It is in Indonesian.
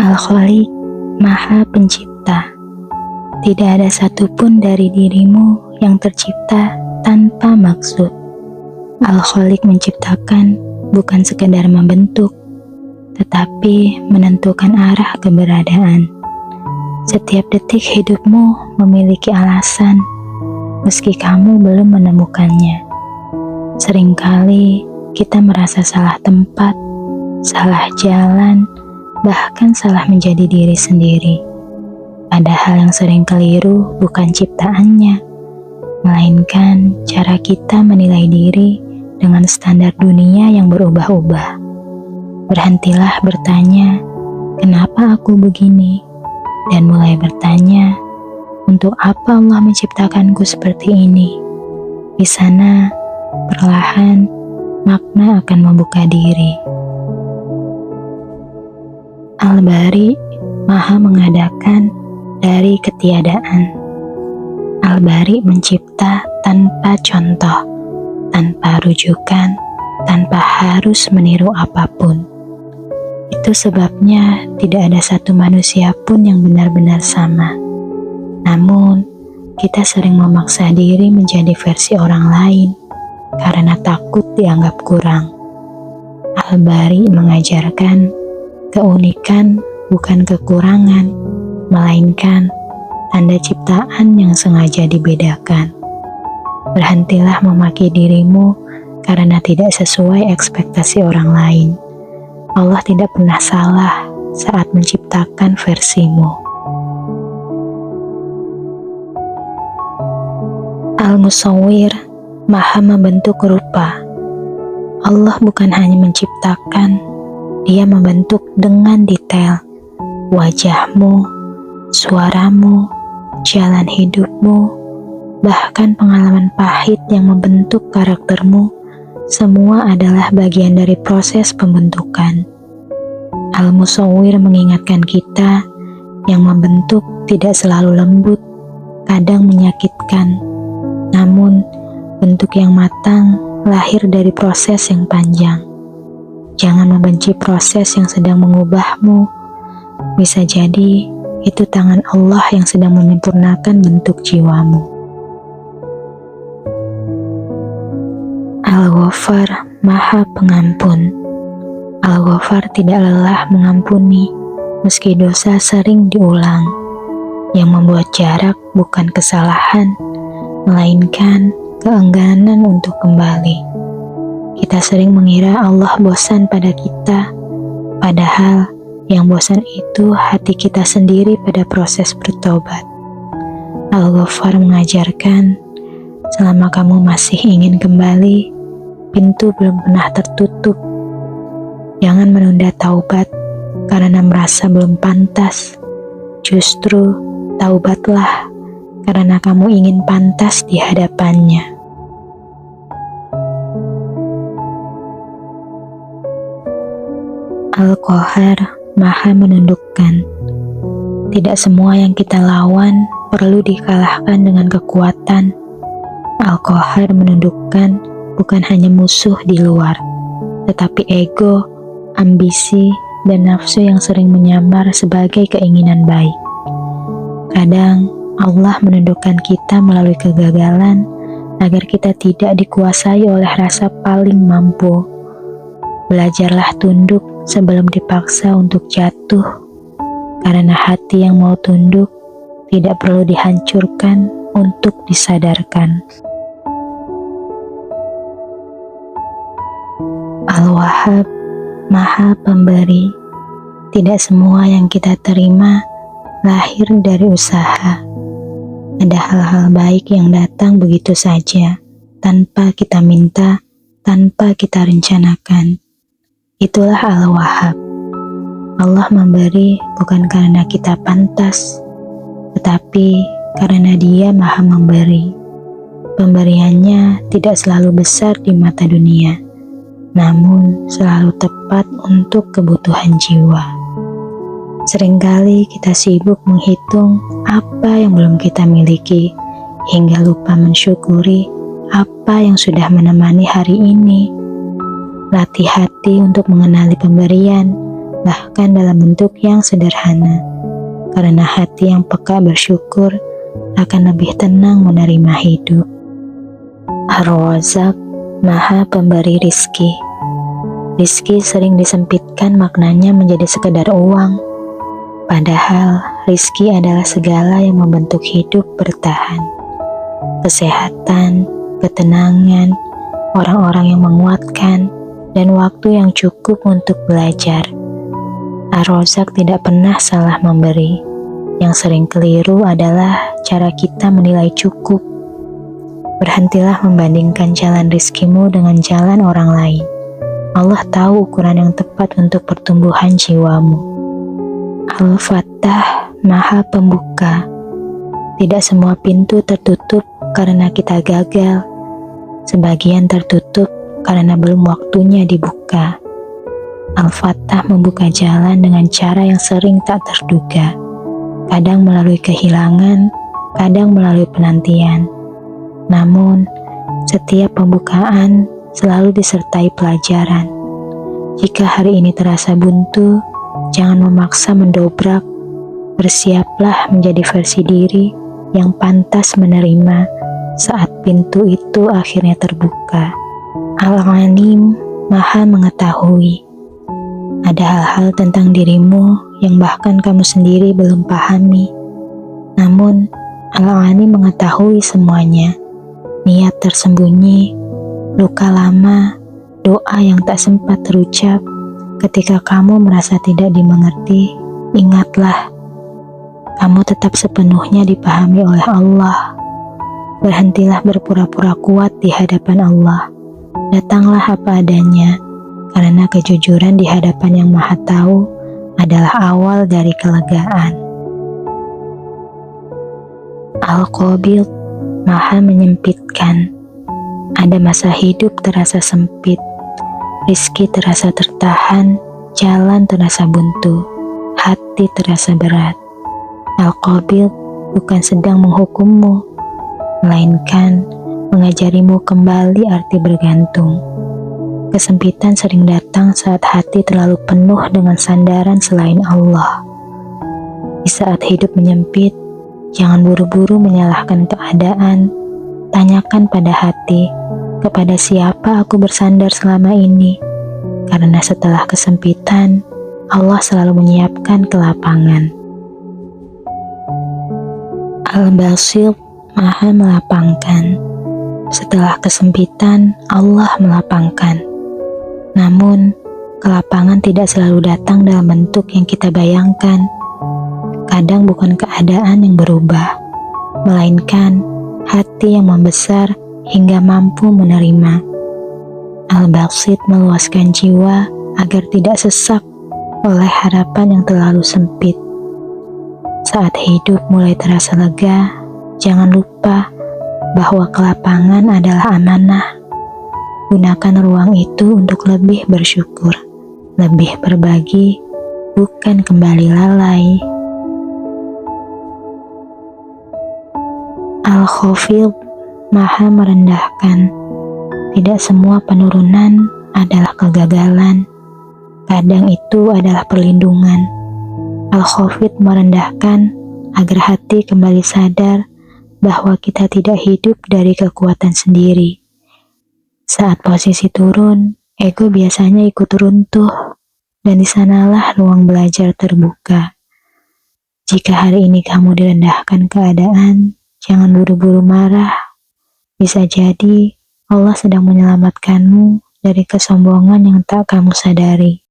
Al-Khaliq, Maha Pencipta. Tidak ada satupun dari dirimu yang tercipta tanpa maksud. Al-Khaliq menciptakan bukan sekedar membentuk, tetapi menentukan arah keberadaan. Setiap detik hidupmu memiliki alasan, meski kamu belum menemukannya. Seringkali kita merasa salah tempat, salah jalan, bahkan salah menjadi diri sendiri. Padahal yang sering keliru bukan ciptaannya, melainkan cara kita menilai diri dengan standar dunia yang berubah-ubah. Berhentilah bertanya, kenapa aku begini? Dan mulai bertanya, untuk apa Allah menciptakanku seperti ini? Di sana, perlahan, makna akan membuka diri. Al-Bari, Maha mengadakan dari ketiadaan. Al-Bari mencipta tanpa contoh, tanpa rujukan, tanpa harus meniru apapun. Itu sebabnya tidak ada satu manusia pun yang benar-benar sama. Namun, kita sering memaksa diri menjadi versi orang lain karena takut dianggap kurang. Al-Bari mengajarkan keunikan bukan kekurangan, melainkan tanda ciptaan yang sengaja dibedakan. Berhentilah memaki dirimu karena tidak sesuai ekspektasi orang lain. Allah tidak pernah salah saat menciptakan versimu. Al-Musawwir, Maha membentuk rupa. Allah bukan hanya menciptakan, Dia membentuk dengan detail wajahmu, suaramu, jalan hidupmu, bahkan pengalaman pahit yang membentuk karaktermu. Semua adalah bagian dari proses pembentukan. Al-Musawwir mengingatkan kita yang membentuk tidak selalu lembut, kadang menyakitkan. Namun, bentuk yang matang lahir dari proses yang panjang. Jangan membenci proses yang sedang mengubahmu. Bisa jadi itu tangan Allah yang sedang menyempurnakan bentuk jiwamu. Al-Ghaffar, Maha Pengampun. Al-Ghaffar tidak lelah mengampuni meski dosa sering diulang. Yang membuat jarak bukan kesalahan, melainkan keengganan untuk kembali. Kita sering mengira Allah bosan pada kita, padahal yang bosan itu hati kita sendiri pada proses bertobat. Al-Ghaffar mengajarkan, selama kamu masih ingin kembali, pintu belum pernah tertutup. Jangan menunda taubat karena merasa belum pantas. Justru taubatlah karena kamu ingin pantas di hadapannya. Al-Qahar, Maha menundukkan. Tidak semua yang kita lawan perlu dikalahkan dengan kekuatan. Al-Qahar menundukkan bukan hanya musuh di luar, tetapi ego, ambisi, dan nafsu yang sering menyamar sebagai keinginan baik. Kadang Allah menundukkan kita melalui kegagalan agar kita tidak dikuasai oleh rasa paling mampu. Belajarlah tunduk sebelum dipaksa untuk jatuh, karena hati yang mau tunduk tidak perlu dihancurkan untuk disadarkan. Al-Wahhab, Maha Pemberi. Tidak semua yang kita terima lahir dari usaha. Ada hal-hal baik yang datang begitu saja, tanpa kita minta, tanpa kita rencanakan. Itulah Al-Wahhab. Allah memberi bukan karena kita pantas, tetapi karena Dia Maha memberi. Pemberiannya tidak selalu besar di mata dunia, namun selalu tepat untuk kebutuhan jiwa. Seringkali kita sibuk menghitung apa yang belum kita miliki, hingga lupa mensyukuri apa yang sudah menemani hari ini. Latih hati untuk mengenali pemberian, bahkan dalam bentuk yang sederhana. Karena hati yang peka bersyukur akan lebih tenang menerima hidup. Ar-Razzaq, Maha Pemberi Rizki. Rizki sering disempitkan maknanya menjadi sekedar uang. Padahal rizki adalah segala yang membentuk hidup bertahan. Kesehatan, ketenangan, orang-orang yang menguatkan, dan waktu yang cukup untuk belajar. Ar-Razzaq tidak pernah salah memberi. Yang sering keliru adalah cara kita menilai cukup. Berhentilah membandingkan jalan rizkimu dengan jalan orang lain. Allah tahu ukuran yang tepat untuk pertumbuhan jiwamu. Al-Fattah, Maha Pembuka. Tidak semua pintu tertutup karena kita gagal. Sebagian tertutup karena belum waktunya dibuka. Al-Fattah membuka jalan dengan cara yang sering tak terduga. Kadang melalui kehilangan, kadang melalui penantian. Namun, setiap pembukaan selalu disertai pelajaran. Jika hari ini terasa buntu, jangan memaksa mendobrak. Bersiaplah menjadi versi diri yang pantas menerima saat pintu itu akhirnya terbuka. Al-Alim, Maha Mengetahui. Ada hal-hal tentang dirimu yang bahkan kamu sendiri belum pahami. Namun, Al-Alim mengetahui semuanya. Niat tersembunyi, luka lama, doa yang tak sempat terucap. Ketika kamu merasa tidak dimengerti, ingatlah, kamu tetap sepenuhnya dipahami oleh Allah. Berhentilah berpura-pura kuat di hadapan Allah. Datanglah apa adanya, karena kejujuran di hadapan Yang Maha Tahu adalah awal dari kelegaan. Al-Qabid, Maha Menyempitkan. Ada masa hidup terasa sempit, rizki terasa tertahan, jalan terasa buntu, hati terasa berat. Al-Qabid bukan sedang menghukummu, melainkan mengajarimu kembali arti bergantung. Kesempitan sering datang saat hati terlalu penuh dengan sandaran selain Allah. Di saat hidup menyempit, jangan buru-buru menyalahkan keadaan. Tanyakan pada hati, kepada siapa aku bersandar selama ini? Karena setelah kesempitan, Allah selalu menyiapkan kelapangan. Al-Basit, Maha Melapangkan. Setelah kesempitan, Allah melapangkan. Namun, kelapangan tidak selalu datang dalam bentuk yang kita bayangkan. Kadang bukan keadaan yang berubah, melainkan hati yang membesar hingga mampu menerima. Al-Basit meluaskan jiwa agar tidak sesak oleh harapan yang terlalu sempit. Saat hidup mulai terasa lega, jangan lupa bahwa kelapangan adalah amanah. Gunakan ruang itu untuk lebih bersyukur, lebih berbagi, bukan kembali lalai. Al-Khafid, Maha Merendahkan. Tidak semua penurunan adalah kegagalan. Kadang itu adalah perlindungan. Al-Khafid merendahkan agar hati kembali sadar bahwa kita tidak hidup dari kekuatan sendiri. Saat posisi turun, ego biasanya ikut runtuh, dan di sanalah ruang belajar terbuka. Jika hari ini kamu direndahkan keadaan, jangan buru-buru marah. Bisa jadi Allah sedang menyelamatkanmu dari kesombongan yang tak kamu sadari.